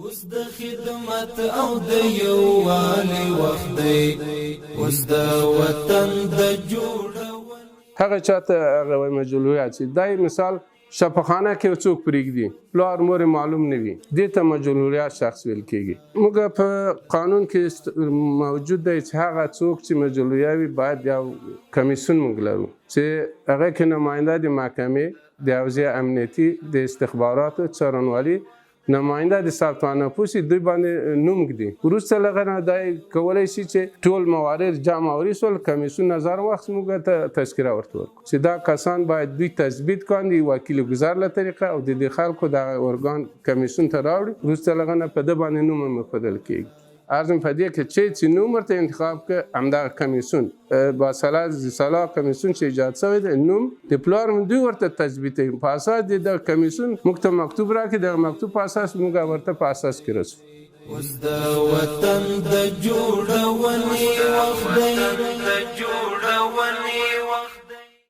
اوس د خدمت او د یووالي وخت دی، اوس د وطن د جوړول. هغه چاته هغه مجلویات چې دای مثال شفاخانه کې څوک پرېږدي پلار مور معلوم نه وي، دې ته مجلویات شخص ویل کېږي. موږ په قانون کې موجود دی چې هغه څوک چې مجلویه وي باید یو کمیسیون موږ لرو چې هغه کې نماینده د محکمې، د حوزې امنیتي، د استخباراتو، څارنوالي، نماینده د ساتنه پوسی دوی باندې نوم ږدي. وروسته له هغه دای کولای شي چې ټول موارد جمع ورسول کمیسیون نظر وخت موږ ته تذکره ورته ورکړي چې دا کسان باید دوی تثبیت کاندي وکیل گزار له طریقه او د خلکو د ارګان کمیسیون ته راوړي. وروسته له هغه په د باندې نوم مفدل کیږي. ارزم پدې کې چې نوم ورته انتخاب ک همدا کمیسیون با صلاح کمیسیون چې ایجاد شوی دی نوم د پلار دوی ورته تثبیت په اساس د کمیسیون مکتوب راکړي. د مکتوب په اساس موږ ورته په اساس کې رسو. اوس د وطن د جوړونې وخت دی.